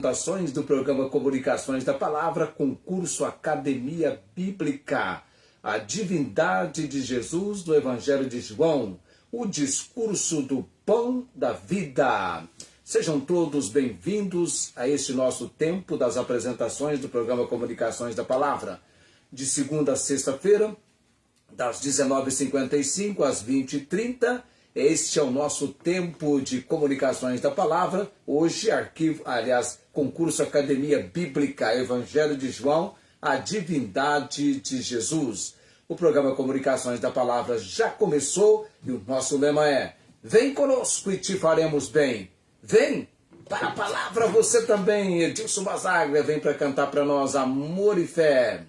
Apresentações do programa Comunicações da Palavra, concurso Academia Bíblica, a divindade de Jesus do Evangelho de João, o discurso do pão da vida. Sejam todos bem-vindos a este nosso tempo das apresentações do programa Comunicações da Palavra, de segunda a sexta-feira, das 19h55 às 20h30. Este é o nosso tempo de comunicações da palavra. Hoje, concurso Academia Bíblica, Evangelho de João, a divindade de Jesus. O programa Comunicações da Palavra já começou e o nosso lema é: vem conosco e te faremos bem. Vem para a palavra você também. Edilson Basaglia vem para cantar para nós Amor e Fé.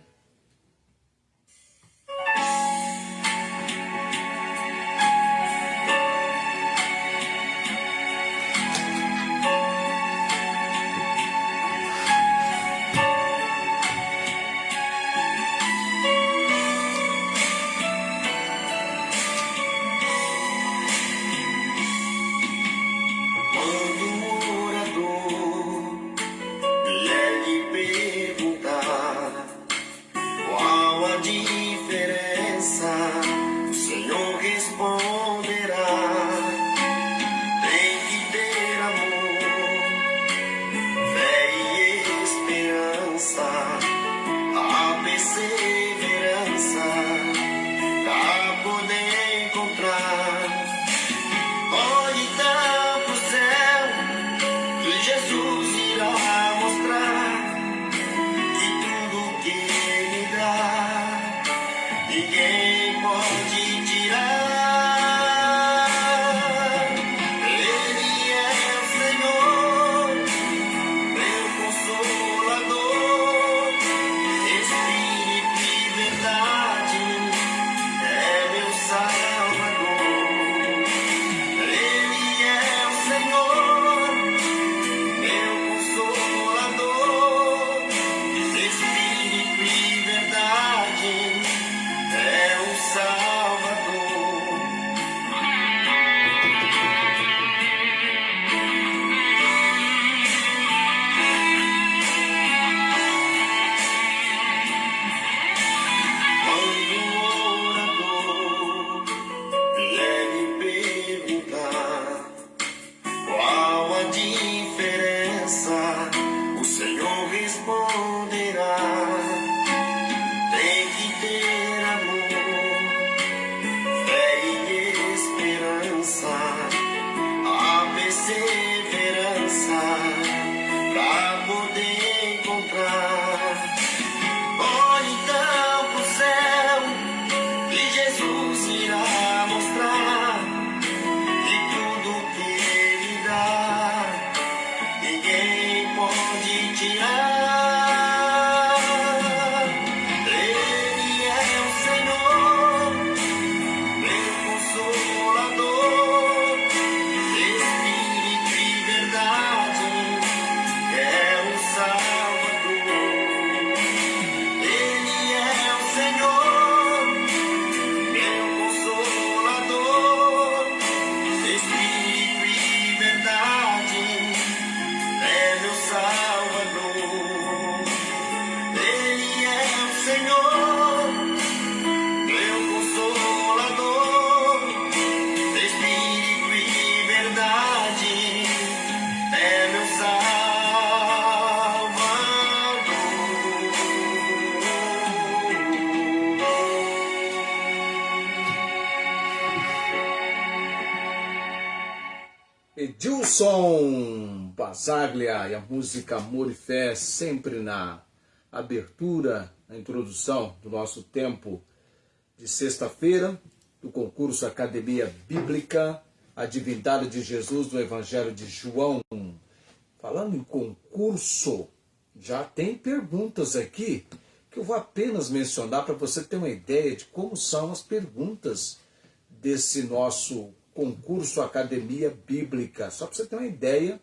Edilson Basaglia e a música Amor e Fé, sempre na abertura, na introdução do nosso tempo de sexta-feira, do concurso Academia Bíblica, a divindade de Jesus do Evangelho de João. Falando em concurso, já tem perguntas aqui que eu vou apenas mencionar para você ter uma ideia de como são as perguntas desse nosso concurso Academia Bíblica. Só para você ter uma ideia,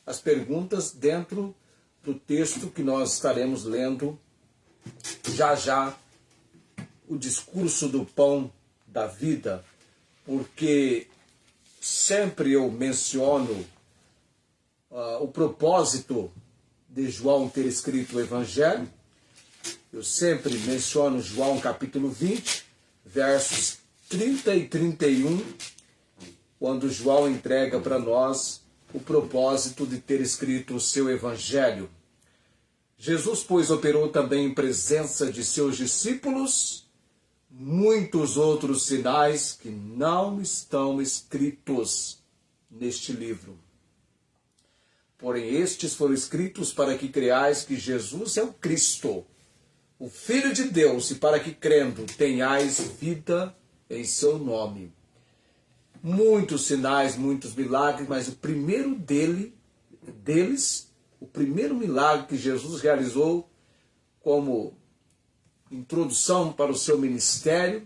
as perguntas dentro do texto que nós estaremos lendo já, o discurso do pão da vida, porque sempre eu menciono o propósito de João ter escrito o Evangelho. Eu sempre menciono João capítulo 20, versos 30 e 31, quando João entrega para nós o propósito de ter escrito o seu Evangelho. Jesus, pois, operou também em presença de seus discípulos muitos outros sinais que não estão escritos neste livro. Porém, estes foram escritos para que creais que Jesus é o Cristo, o Filho de Deus, e para que, crendo, tenhais vida em seu nome. Muitos sinais, muitos milagres, mas o primeiro deles, o primeiro milagre que Jesus realizou como introdução para o seu ministério,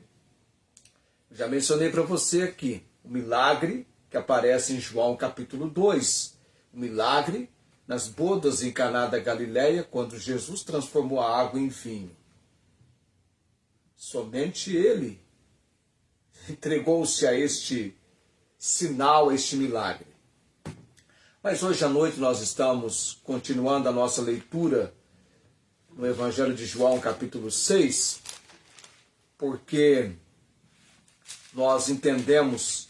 já mencionei para você aqui, o milagre que aparece em João capítulo 2, o milagre nas bodas em Caná da Galileia, quando Jesus transformou a água em vinho. Somente ele entregou-se a este sinal, a este milagre. Mas hoje à noite nós estamos continuando a nossa leitura no Evangelho de João, capítulo 6, porque nós entendemos,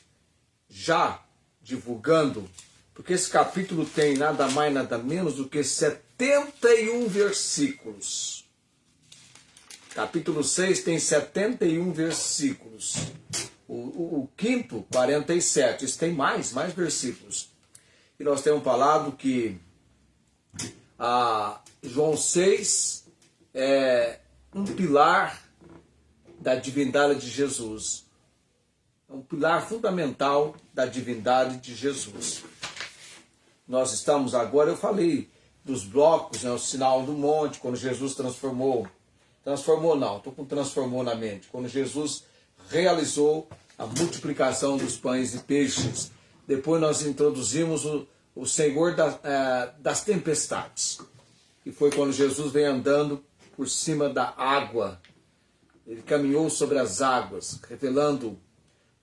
já divulgando, porque esse capítulo tem nada mais, nada menos do que 71 versículos. Capítulo 6 tem 71 versículos. O quinto, 47. Isso tem mais versículos. E nós temos falado que João 6 é um pilar da divindade de Jesus. É um pilar fundamental da divindade de Jesus. Nós estamos agora, eu falei dos blocos, o sinal do monte, quando Jesus transformou na mente. Quando Jesus realizou a multiplicação dos pães e peixes. Depois nós introduzimos o Senhor das tempestades, que foi quando Jesus veio andando por cima da água. Ele caminhou sobre as águas, revelando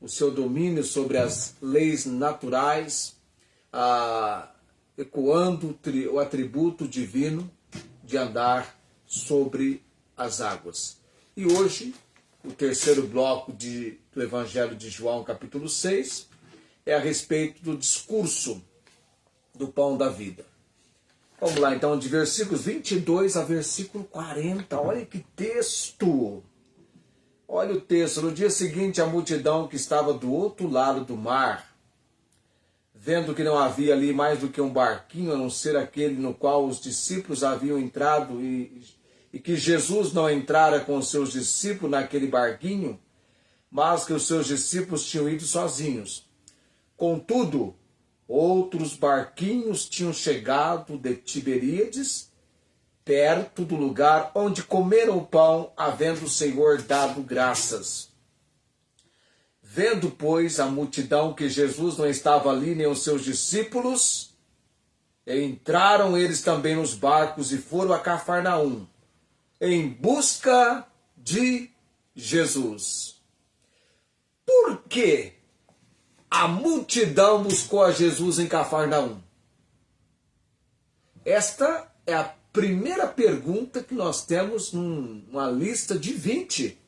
o seu domínio sobre as leis naturais, ecoando o atributo divino de andar sobre as águas. E hoje, o terceiro bloco do Evangelho de João, capítulo 6, é a respeito do discurso do pão da vida. Vamos lá, então, de versículos 22 a versículo 40. Olha que texto! Olha o texto. No dia seguinte, a multidão que estava do outro lado do mar, vendo que não havia ali mais do que um barquinho, a não ser aquele no qual os discípulos haviam entrado, e que Jesus não entrara com os seus discípulos naquele barquinho, mas que os seus discípulos tinham ido sozinhos. Contudo, outros barquinhos tinham chegado de Tiberíades, perto do lugar onde comeram o pão, havendo o Senhor dado graças. Vendo, pois, a multidão que Jesus não estava ali, nem os seus discípulos, entraram eles também nos barcos e foram a Cafarnaum, em busca de Jesus. Por que a multidão buscou a Jesus em Cafarnaum? Esta é a primeira pergunta que nós temos numa lista de 20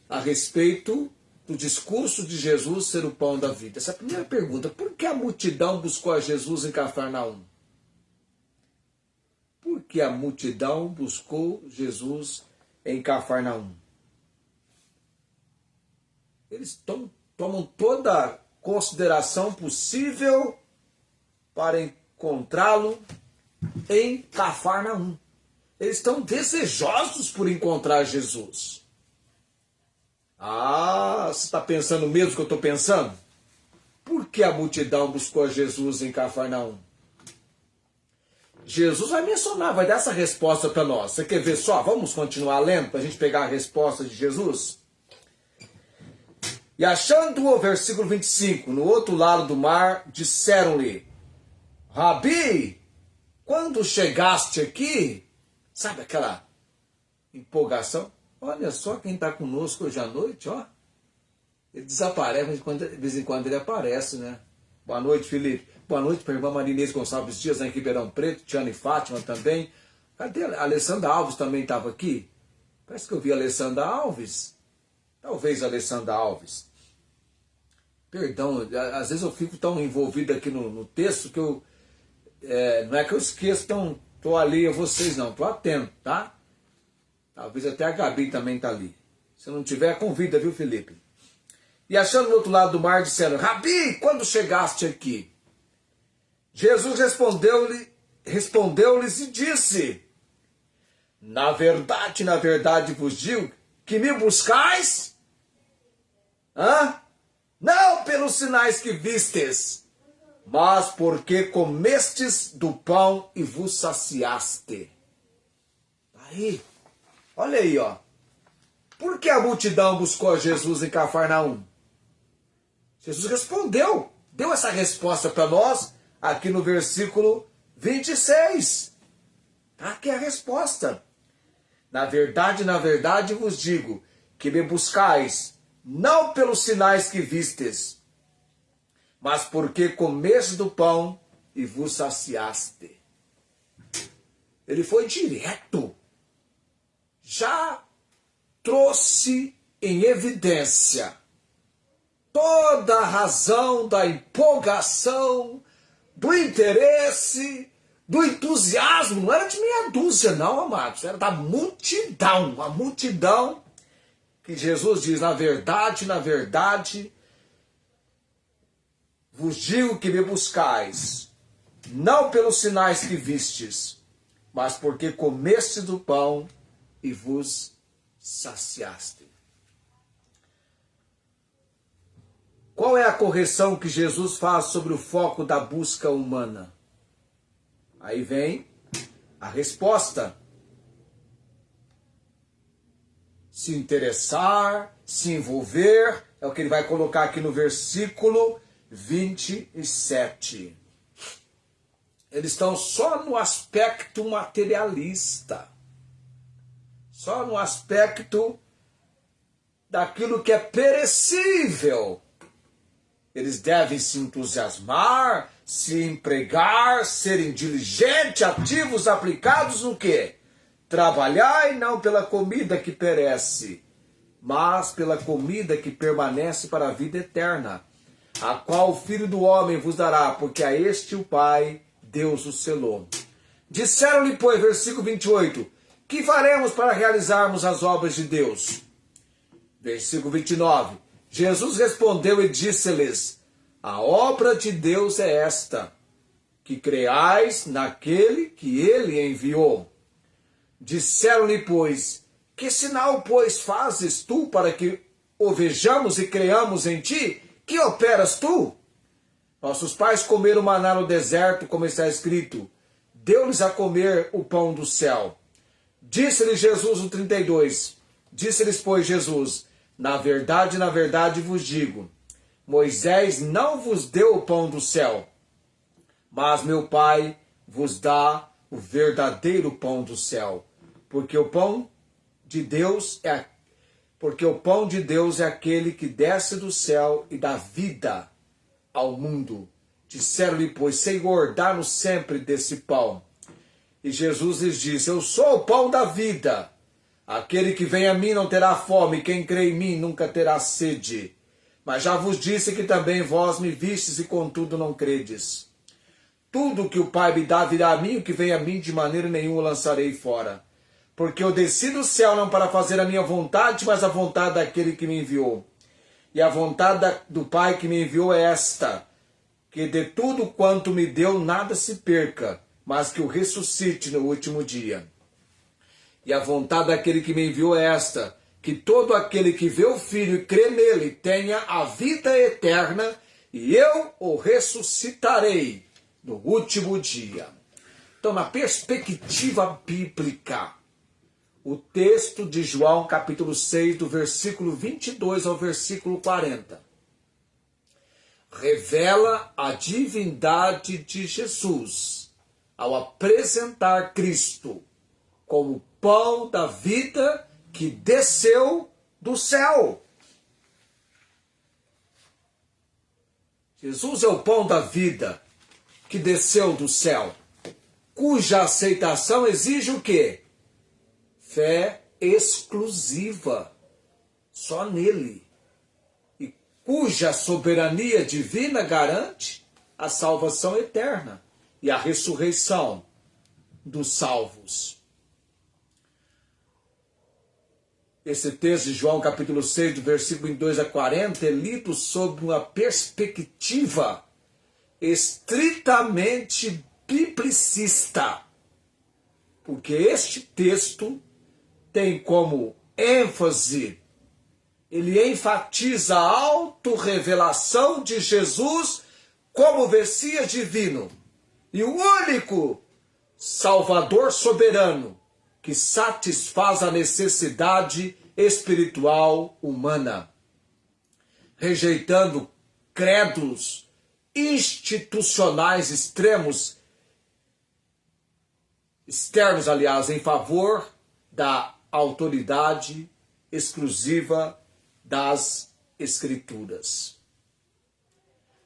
a respeito do discurso de Jesus ser o pão da vida. Essa é a primeira pergunta. Por que a multidão buscou a Jesus em Cafarnaum? Por que a multidão buscou Jesus em Cafarnaum? Eles tomam toda a consideração possível para encontrá-lo em Cafarnaum. Eles estão desejosos por encontrar Jesus. Você está pensando mesmo que eu estou pensando? Por que a multidão buscou Jesus em Cafarnaum? Jesus vai mencionar, vai dar essa resposta para nós. Você quer ver só? Vamos continuar lendo para a gente pegar a resposta de Jesus? E achando o versículo 25, no outro lado do mar, disseram-lhe: Rabi, quando chegaste aqui, sabe aquela empolgação? Olha só quem está conosco hoje à noite, ó. Ele desaparece, mas de vez em quando ele aparece, né? Boa noite, Felipe. boa noite para a irmã Marinês Gonçalves Dias, em Ribeirão Preto, Tiana e Fátima também. Cadê a Alessandra Alves também estava aqui? Parece que eu vi a Alessandra Alves. Talvez a Alessandra Alves. Perdão, às vezes eu fico tão envolvido aqui no texto que eu... não é que eu esqueço, então estou ali a vocês não, estou atento, tá? Talvez até a Gabi também está ali. Se não tiver, convida, viu, Felipe? E achando no outro lado do mar, disseram: Rabi, quando chegaste aqui? Jesus respondeu-lhes e disse: na verdade vos digo que me buscais, não pelos sinais que vistes, mas porque comestes do pão e vos saciaste. Aí, olha aí, ó. Por que a multidão buscou Jesus em Cafarnaum? Jesus respondeu, deu essa resposta para nós aqui no versículo 26. Aqui é a resposta. Na verdade vos digo que me buscais, não pelos sinais que vistes, mas porque comestes do pão e vos saciaste. Ele foi direto. Já trouxe em evidência toda a razão da empolgação, do interesse, do entusiasmo. Não era de meia dúzia não, amados, era da multidão. A multidão que Jesus diz: na verdade vos digo que me buscais, não pelos sinais que vistes, mas porque comestes do pão e vos saciaste. Qual é a correção que Jesus faz sobre o foco da busca humana? Aí vem a resposta. Se interessar, se envolver, é o que ele vai colocar aqui no versículo 27. Eles estão só no aspecto materialista. Só no aspecto daquilo que é perecível. Eles devem se entusiasmar, se empregar, serem diligentes, ativos, aplicados no quê? Trabalhar, e não pela comida que perece, mas pela comida que permanece para a vida eterna, a qual o Filho do Homem vos dará, porque a este o Pai, Deus o selou. Disseram-lhe, pois, versículo 28, que faremos para realizarmos as obras de Deus? Versículo 29, Jesus respondeu e disse-lhes: a obra de Deus é esta, que creais naquele que ele enviou. Disseram-lhe, pois, que sinal, pois, fazes tu para que o vejamos e creamos em ti? Que operas tu? Nossos pais comeram maná no deserto, como está escrito: deu-lhes a comer o pão do céu. Disse-lhe Jesus no 32, disse-lhes, pois, Jesus: na verdade vos digo, Moisés não vos deu o pão do céu, mas meu Pai vos dá o verdadeiro pão do céu, porque o pão de Deus é aquele que desce do céu e dá vida ao mundo. Disseram-lhe, pois, Senhor, dá-nos sempre desse pão. E Jesus lhes disse: eu sou o pão da vida. Aquele que vem a mim não terá fome, quem crê em mim nunca terá sede. Mas já vos disse que também vós me vistes e contudo não credes. Tudo que o Pai me dá virá a mim, o que vem a mim de maneira nenhuma lançarei fora. Porque eu desci do céu não para fazer a minha vontade, mas a vontade daquele que me enviou. E a vontade do Pai que me enviou é esta, que de tudo quanto me deu nada se perca, mas que o ressuscite no último dia. E a vontade daquele que me enviou é esta, que todo aquele que vê o Filho e crê nele tenha a vida eterna, e eu o ressuscitarei no último dia. Então, na perspectiva bíblica, o texto de João, capítulo 6, do versículo 22 ao versículo 40, revela a divindade de Jesus ao apresentar Cristo como pão da vida que desceu do céu. Jesus é o pão da vida. que desceu do céu, cuja aceitação exige o quê? Fé exclusiva, só nele, e cuja soberania divina garante a salvação eterna e a ressurreição dos salvos. Esse texto de João capítulo 6, do versículo 2 a 40, é lido sob uma perspectiva estritamente biblicista, porque este texto tem como ênfase, ele enfatiza a autorrevelação de Jesus como Messias divino e o único Salvador soberano que satisfaz a necessidade espiritual humana, rejeitando credos institucionais extremos, externos, aliás, em favor da autoridade exclusiva das Escrituras.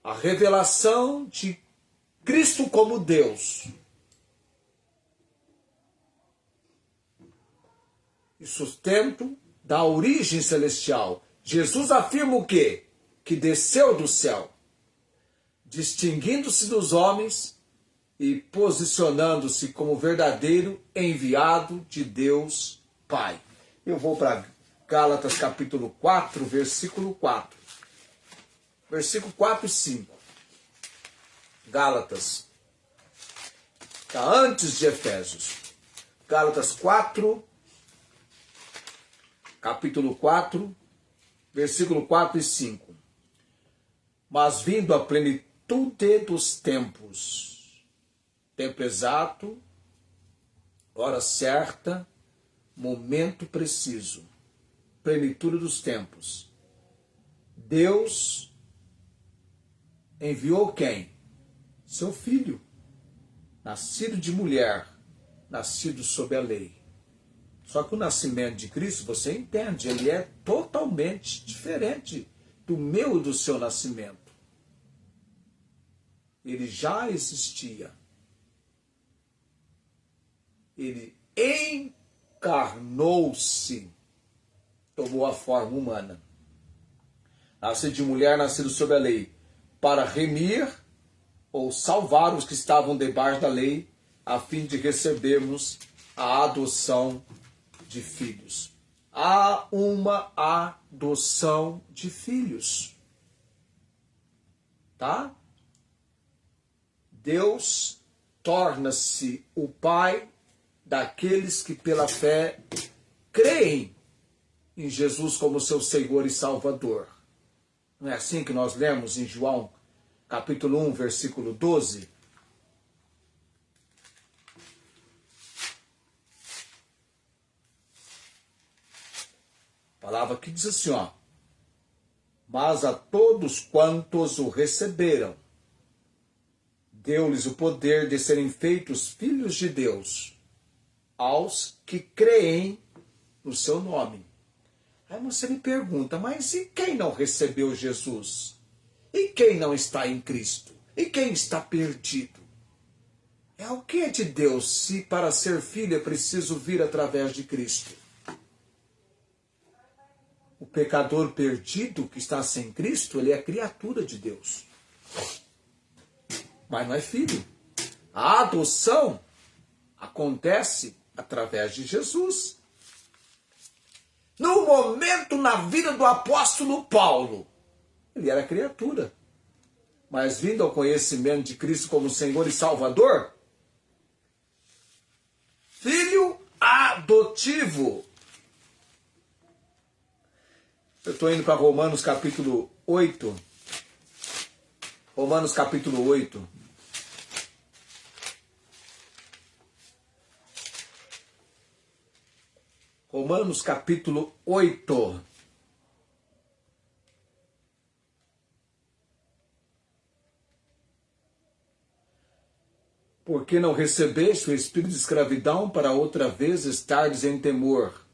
A revelação de Cristo como Deus e sustento da origem celestial. Jesus afirma o quê? Que desceu do céu, distinguindo-se dos homens e posicionando-se como verdadeiro enviado de Deus Pai. Eu vou para Gálatas capítulo 4, versículo 4. Versículo 4 e 5. Gálatas. Está antes de Efésios. Gálatas 4, capítulo 4, versículo 4 e 5. Mas vindo a plenitude dos tempos, tempo exato, hora certa, momento preciso, plenitude dos tempos, Deus enviou quem? Seu Filho, nascido de mulher, nascido sob a lei. Só que o nascimento de Cristo, você entende, ele é totalmente diferente do meu e do seu nascimento. Ele já existia. Ele encarnou-se, tomou a forma humana. Nascido de mulher, nascido sob a lei, para remir ou salvar os que estavam debaixo da lei, a fim de recebermos a adoção de filhos. Há uma adoção de filhos. Tá? Deus torna-se o Pai daqueles que pela fé creem em Jesus como seu Senhor e Salvador. Não é assim que nós lemos em João capítulo 1, versículo 12? Palavra que diz assim, ó: mas a todos quantos o receberam, deu-lhes o poder de serem feitos filhos de Deus, aos que creem no seu nome. Aí você me pergunta, mas e quem não recebeu Jesus? E quem não está em Cristo? E quem está perdido? É o que é de Deus se para ser filho é preciso vir através de Cristo? O pecador perdido que está sem Cristo, ele é criatura de Deus. Mas não é filho. A adoção acontece através de Jesus. No momento na vida do apóstolo Paulo, ele era criatura. Mas vindo ao conhecimento de Cristo como Senhor e Salvador, filho adotivo. Eu estou indo para Romanos capítulo 8. Romanos capítulo 8. Romanos capítulo 8. Porque não recebeste o espírito de escravidão para outra vez estardes em temor,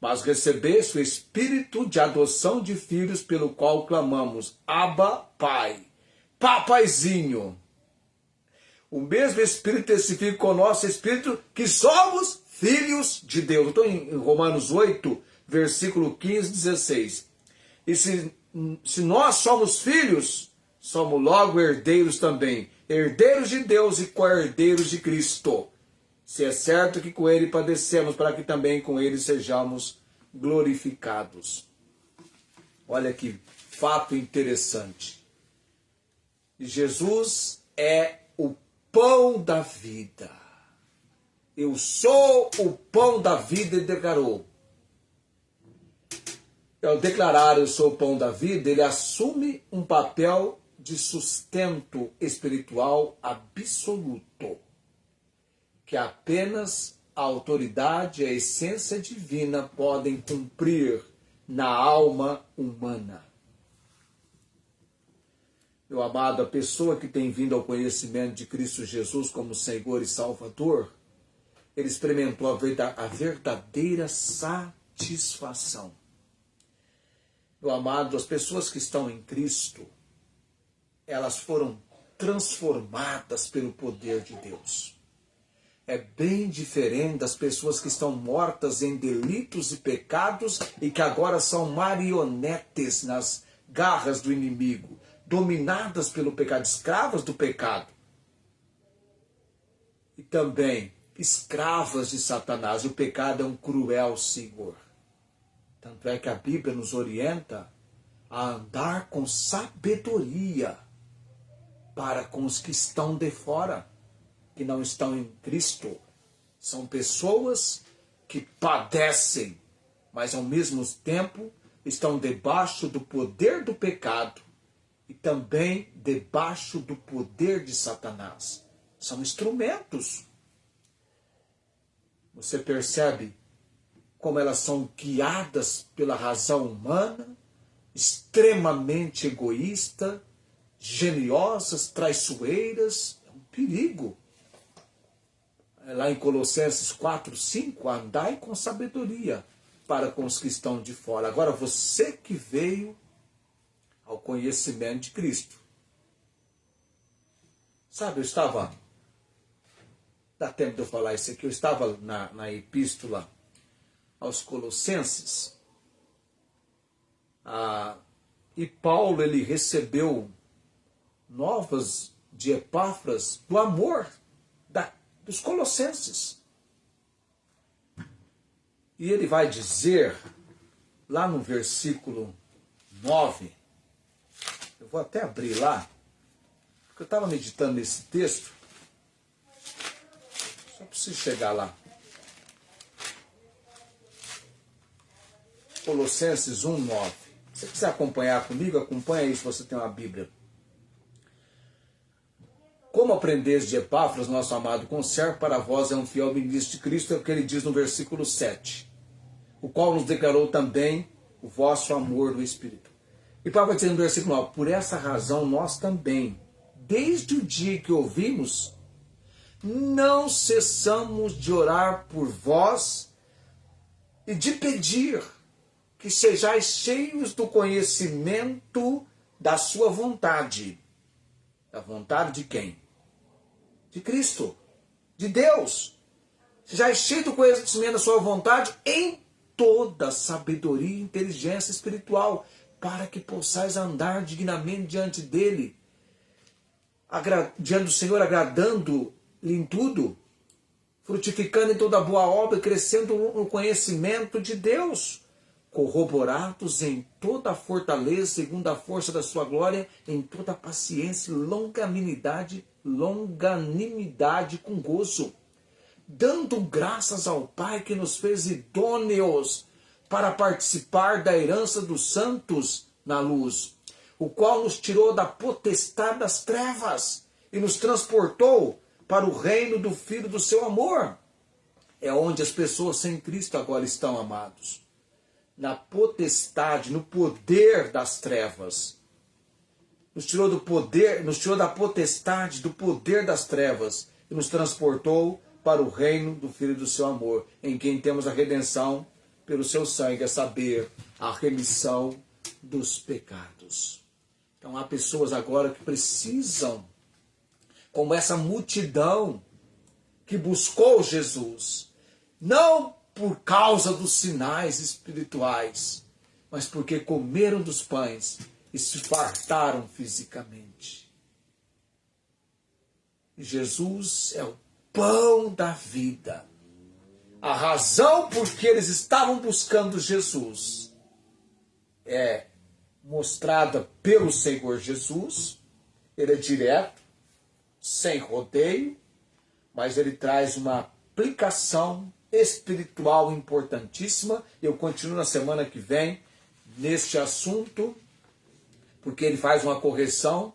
mas recebeste o espírito de adoção de filhos, pelo qual clamamos, Abba, Pai, Papaizinho. O mesmo Espírito testifica com o nosso Espírito que somos filhos de Deus. Estou em Romanos 8, versículo 15, 16. E se nós somos filhos, somos logo herdeiros também. Herdeiros de Deus e co-herdeiros de Cristo. Se é certo que com ele padecemos, para que também com ele sejamos glorificados. Olha que fato interessante. Jesus é o pão da vida. Eu sou o pão da vida, ele declarou. Ao declarar eu sou o pão da vida, ele assume um papel de sustento espiritual absoluto, que apenas a autoridade e a essência divina podem cumprir na alma humana. Meu amado, a pessoa que tem vindo ao conhecimento de Cristo Jesus como Senhor e Salvador, ele experimentou a verdadeira satisfação. Meu amado, as pessoas que estão em Cristo, elas foram transformadas pelo poder de Deus. É bem diferente das pessoas que estão mortas em delitos e pecados e que agora são marionetes nas garras do inimigo, dominadas pelo pecado, escravas do pecado. E também escravas de Satanás. O pecado é um cruel senhor. Tanto é que a Bíblia nos orienta a andar com sabedoria para com os que estão de fora, que não estão em Cristo. São pessoas que padecem, mas ao mesmo tempo estão debaixo do poder do pecado e também debaixo do poder de Satanás. São instrumentos. Você percebe como elas são guiadas pela razão humana, extremamente egoísta, geniosas, traiçoeiras. É um perigo. Lá em Colossenses 4, 5, andai com sabedoria para com os que estão de fora. Agora, você que veio ao conhecimento de Cristo. Sabe, dá tempo de eu falar isso aqui, eu estava na epístola aos Colossenses, e Paulo, ele recebeu novas de Epáfras do amor dos colossenses. E ele vai dizer, lá no versículo 9, eu vou até abrir lá, porque eu estava meditando nesse texto, só preciso chegar lá. Colossenses 1, 9. Se você quiser acompanhar comigo, acompanha aí se você tem uma Bíblia. Como aprendeis de Epáfras, nosso amado conservo, para vós é um fiel ministro de Cristo, é o que ele diz no versículo 7, o qual nos declarou também o vosso amor no Espírito. E Paulo vai dizer no versículo 9, por essa razão nós também, desde o dia que ouvimos, não cessamos de orar por vós e de pedir que sejais cheios do conhecimento da sua vontade. Da vontade de quem? De Cristo, de Deus. Sejais cheios do conhecimento da sua vontade em toda sabedoria e inteligência espiritual, para que possais andar dignamente diante dele, diante do Senhor, agradando-lhe em tudo, frutificando em toda boa obra e crescendo no conhecimento de Deus, corroborados em toda a fortaleza, segundo a força da sua glória, em toda paciência, longanimidade com gozo, dando graças ao Pai que nos fez idôneos para participar da herança dos santos na luz, o qual nos tirou da potestade das trevas e nos transportou para o reino do Filho do seu amor. É onde as pessoas sem Cristo agora estão, amados. Na potestade, no poder das trevas. Nos tirou do poder, nos tirou da potestade, do poder das trevas e nos transportou para o reino do Filho do seu amor, em quem temos a redenção pelo seu sangue, a saber, a remissão dos pecados. Então há pessoas agora que precisam como essa multidão que buscou Jesus, não por causa dos sinais espirituais, mas porque comeram dos pães e se fartaram fisicamente. E Jesus é o pão da vida. A razão por que eles estavam buscando Jesus é mostrada pelo Senhor Jesus. Ele é direto, sem rodeio, mas ele traz uma aplicação espiritual importantíssima. Eu continuo na semana que vem neste assunto, porque ele faz uma correção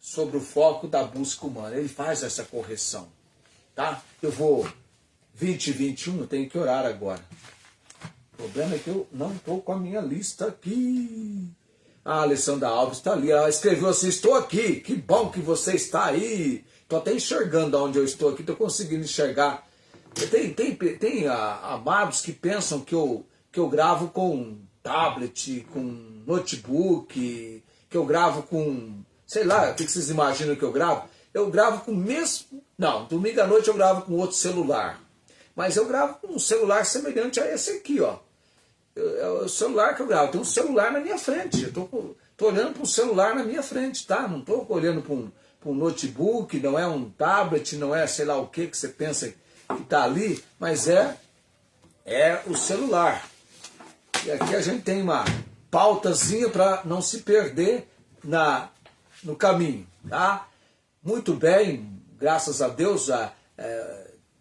sobre o foco da busca humana. Ele faz essa correção, tá? Eu vou 20 e 21, eu tenho que orar agora. O problema é que eu não estou com a minha lista aqui. A Alessandra Alves está ali, ela escreveu assim: estou aqui, que bom que você está aí. Estou até enxergando onde eu estou aqui, estou conseguindo enxergar. Tem amados que pensam que eu gravo com tablet, com notebook, que eu gravo com, sei lá, o que vocês imaginam que eu gravo? Eu gravo com o mesmo... Não, domingo à noite eu gravo com outro celular. Mas eu gravo com um celular semelhante a esse aqui, ó. É o celular que eu gravo. Tem um celular na minha frente. Eu tô olhando para um celular na minha frente, tá? Não estou olhando para um notebook, não é um tablet, não é sei lá o que você pensa que está ali, mas é o celular. E aqui a gente tem uma pautazinha para não se perder no caminho, tá? Muito bem, graças a Deus.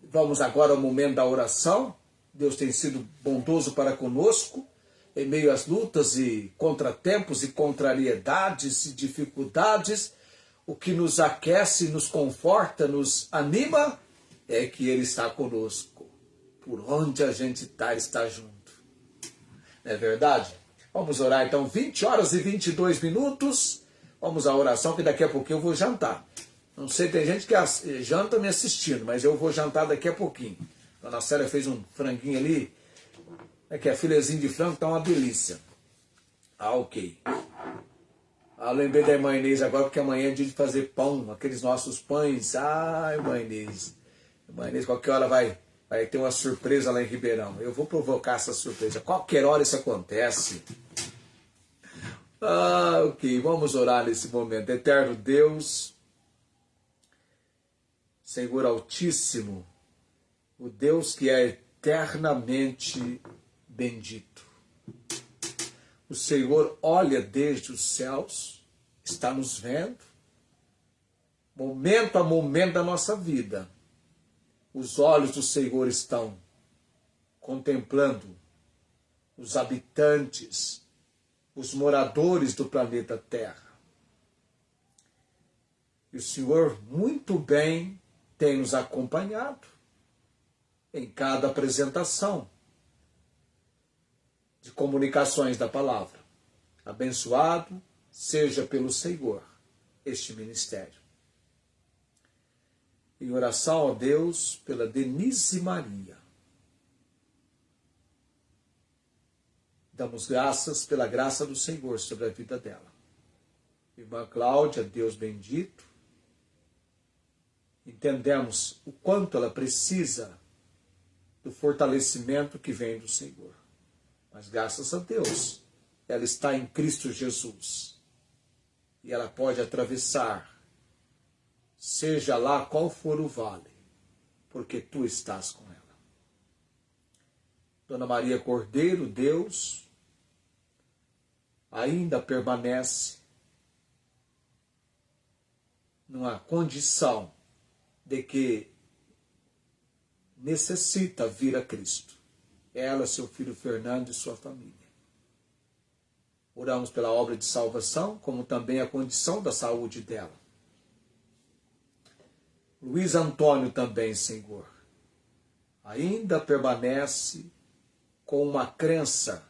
Vamos agora ao momento da oração. Deus tem sido bondoso para conosco, em meio às lutas e contratempos e contrariedades e dificuldades. O que nos aquece, nos conforta, nos anima, é que Ele está conosco. Por onde a gente está, Ele está junto. Não é verdade? Vamos orar então, 20 horas e 22 minutos. Vamos à oração, que daqui a pouquinho eu vou jantar. Não sei, tem gente que janta me assistindo, mas eu vou jantar daqui a pouquinho. A Dona Célia fez um franguinho ali, que é filezinho de frango, tá uma delícia. Ok. Lembrei da irmã Inês agora, porque amanhã é dia de fazer pão, aqueles nossos pães. Irmã Inês. Irmã Inês, qualquer hora vai ter uma surpresa lá em Ribeirão. Eu vou provocar essa surpresa. Qualquer hora isso acontece. Ok. Vamos orar nesse momento. Eterno Deus, Senhor Altíssimo, o Deus que é eternamente bendito. O Senhor olha desde os céus, está nos vendo, momento a momento da nossa vida. Os olhos do Senhor estão contemplando os habitantes, os moradores do planeta Terra. E o Senhor muito bem tem nos acompanhado em cada apresentação de comunicações da palavra. Abençoado seja pelo Senhor este ministério. Em oração a Deus pela Denise Maria. Damos graças pela graça do Senhor sobre a vida dela. Irmã Cláudia, Deus bendito. Entendemos o quanto ela precisa do fortalecimento que vem do Senhor. Mas graças a Deus, ela está em Cristo Jesus. E ela pode atravessar, seja lá qual for o vale, porque tu estás com ela. Dona Maria Cordeiro, Deus, ainda permanece numa condição de que necessita vir a Cristo. Ela, seu filho Fernando e sua família. Oramos pela obra de salvação, como também a condição da saúde dela. Luiz Antônio também, Senhor, ainda permanece com uma crença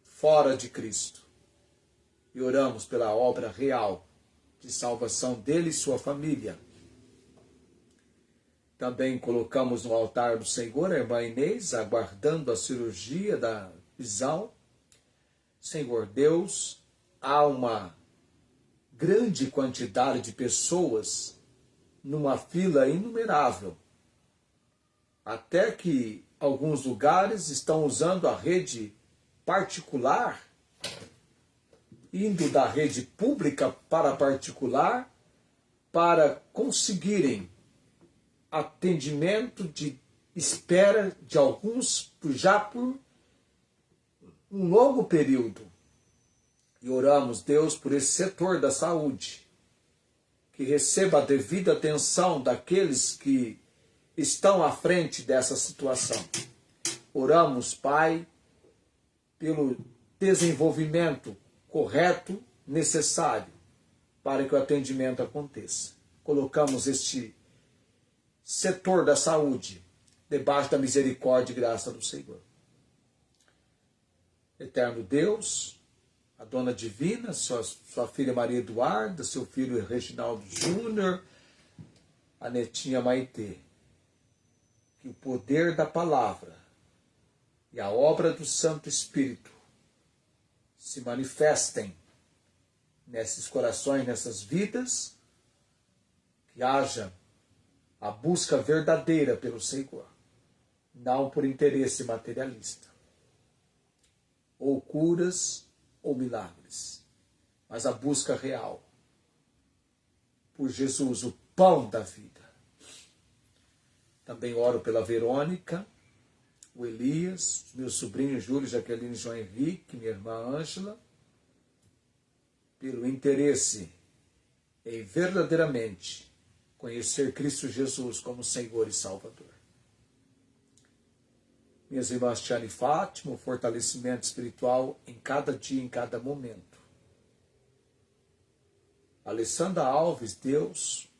fora de Cristo. E oramos pela obra real de salvação dele e sua família. Também colocamos no altar do Senhor a irmã Inês, aguardando a cirurgia da visão. Senhor Deus, há uma grande quantidade de pessoas numa fila inumerável, até que alguns lugares estão usando a rede particular, indo da rede pública para a particular, para conseguirem atendimento de espera de alguns já por um longo período. E oramos, Deus, por esse setor da saúde, que receba a devida atenção daqueles que estão à frente dessa situação. Oramos, Pai, pelo desenvolvimento correto, necessário, para que o atendimento aconteça. Colocamos este setor da saúde debaixo da misericórdia e graça do Senhor. Eterno Deus, a Dona Divina, sua filha Maria Eduarda, seu filho Reginaldo Júnior, a netinha Maitê, que o poder da palavra e a obra do Santo Espírito se manifestem nesses corações, nessas vidas, que haja a busca verdadeira pelo Senhor, não por interesse materialista, ou curas ou milagres, mas a busca real por Jesus, o pão da vida. Também oro pela Verônica, o Elias, meu sobrinho Júlio, Jaqueline, João Henrique, minha irmã Ângela, pelo interesse em verdadeiramente conhecer Cristo Jesus como Senhor e Salvador. Minhas irmãs Tiana e Fátima, o fortalecimento espiritual em cada dia, em cada momento. Alessandra Alves, Deus,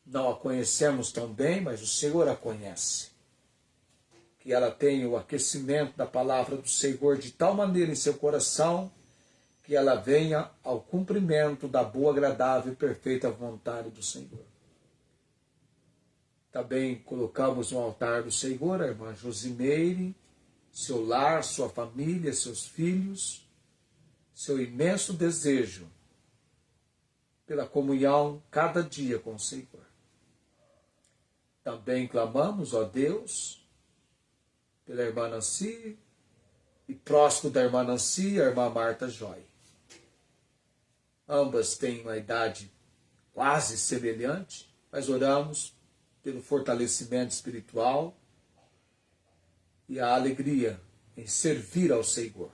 não a conhecemos tão bem, mas o Senhor a conhece. Que ela tenha o aquecimento da palavra do Senhor de tal maneira em seu coração, que ela venha ao cumprimento da boa, agradável e perfeita vontade do Senhor. Também colocamos no altar do Senhor a irmã Josimeire, seu lar, sua família, seus filhos, seu imenso desejo pela comunhão cada dia com o Senhor. Também clamamos, ó Deus, pela irmã Nancy e próximo da irmã Nancy, a irmã Marta Joy. Ambas têm uma idade quase semelhante, mas oramos pelo fortalecimento espiritual e a alegria em servir ao Senhor.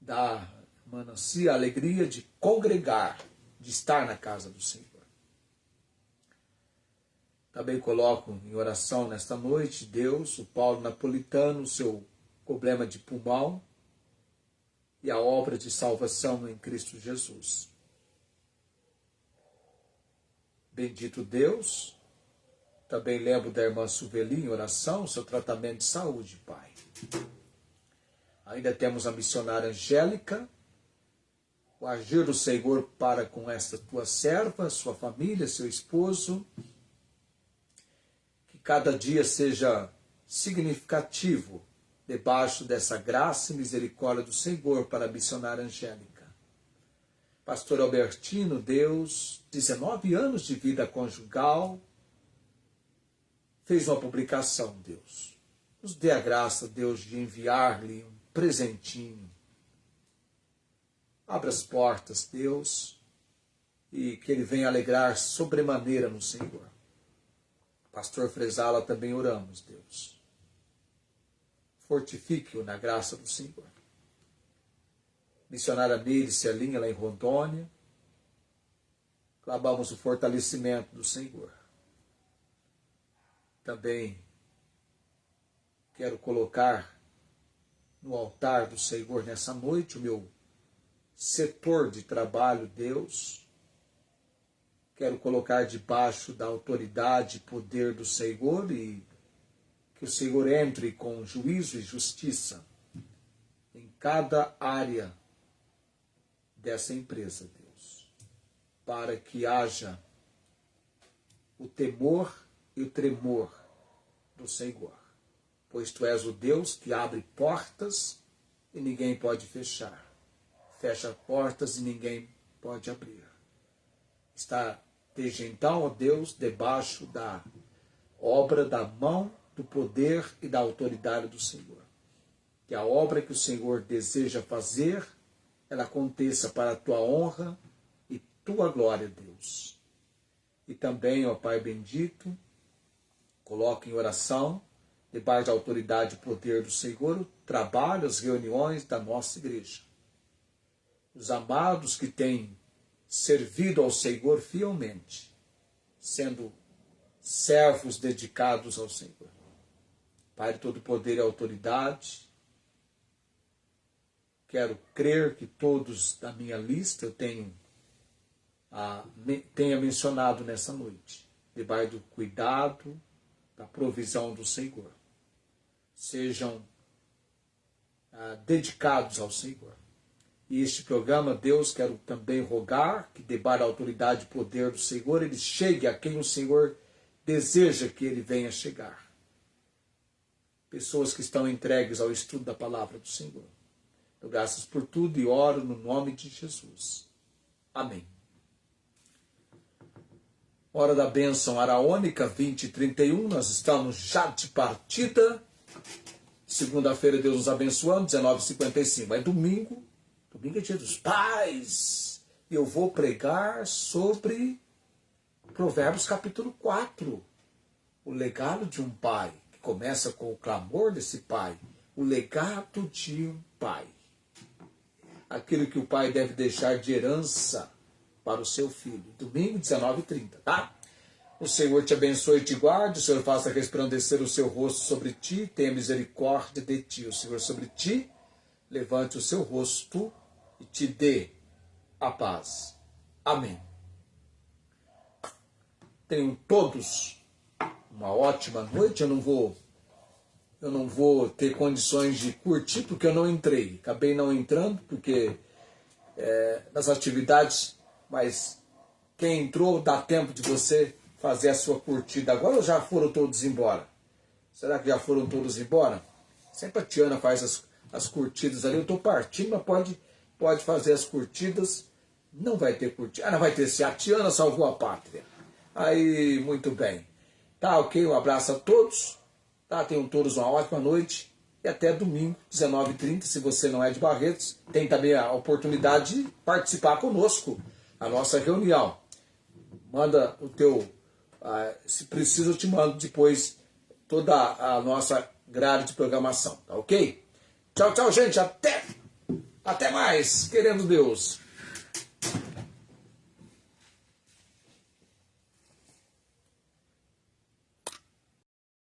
Da irmã Nancy a alegria de congregar, de estar na casa do Senhor. Também coloco em oração nesta noite, Deus, o Paulo Napolitano, seu problema de pulmão e a obra de salvação em Cristo Jesus. Bendito Deus, também lembro da irmã Suveli em oração, seu tratamento de saúde, Pai. Ainda temos a missionária Angélica, o agir do Senhor para com esta tua serva, sua família, seu esposo, que cada dia seja significativo debaixo dessa graça e misericórdia do Senhor para a missionária Angélica. Pastor Albertino, Deus, 19 anos de vida conjugal, fez uma publicação, Deus. Nos dê a graça, Deus, de enviar-lhe um presentinho. Abra as portas, Deus, e que ele venha alegrar sobremaneira no Senhor. Pastor Fresala, também oramos, Deus. Fortifique-o na graça do Senhor. Missionária Meire Celinha, lá em Rondônia, clamamos o fortalecimento do Senhor. Também quero colocar no altar do Senhor nessa noite o meu setor de trabalho, Deus. Quero colocar debaixo da autoridade e poder do Senhor e que o Senhor entre com juízo e justiça em cada área dessa empresa, Deus, para que haja o temor e o tremor do Senhor, pois Tu és o Deus que abre portas e ninguém pode fechar, fecha portas e ninguém pode abrir. está desde então, ó Deus, debaixo da obra da mão, do poder e da autoridade do Senhor. Que a obra que o Senhor deseja fazer, ela aconteça para a tua honra e tua glória, Deus. E também, ó Pai bendito, coloque em oração, debaixo da autoridade e poder do Senhor, o trabalho, as reuniões da nossa igreja. Os amados que têm servido ao Senhor fielmente, sendo servos dedicados ao Senhor. Pai de todo poder e autoridade, quero crer que todos da minha lista eu tenha mencionado nessa noite, debaixo do cuidado, da provisão do Senhor. Sejam dedicados ao Senhor. E este programa, Deus, quero também rogar que, debaixo da autoridade e poder do Senhor, ele chegue a quem o Senhor deseja que ele venha chegar. Pessoas que estão entregues ao estudo da palavra do Senhor. Eu graças por tudo e oro no nome de Jesus. Amém. Hora da bênção araônica, 20h31, nós estamos já de partida. Segunda-feira, Deus nos abençoando, 19h55. É domingo. Domingo é dia dos pais. E eu vou pregar sobre Provérbios capítulo 4. O legado de um pai, que começa com o clamor desse pai. O legado de um pai. Aquilo que o pai deve deixar de herança para o seu filho. Domingo, 19h30, tá? O Senhor te abençoe e te guarde. O Senhor faça resplandecer o seu rosto sobre ti. Tenha misericórdia de ti. O Senhor sobre ti levante o seu rosto e te dê a paz. Amém. Tenham todos uma ótima noite. Eu não vou ter condições de curtir porque eu não entrei. Acabei não entrando porque nas atividades, mas quem entrou dá tempo de você fazer a sua curtida agora ou já foram todos embora? Será que já foram todos embora? Sempre a Tiana faz as curtidas ali. Eu estou partindo, mas pode fazer as curtidas. Não vai ter curtida. Ah, não vai ter se a Tiana salvou a pátria. Aí, muito bem. Tá, ok? Um abraço a todos. Tá, tenham todos uma ótima noite. E até domingo, 19h30. Se você não é de Barretos, tem também a oportunidade de participar conosco. A nossa reunião. Manda o teu... se precisa, eu te mando depois toda a nossa grade de programação. Tá ok? Tchau, tchau, gente. Até mais. Querendo Deus.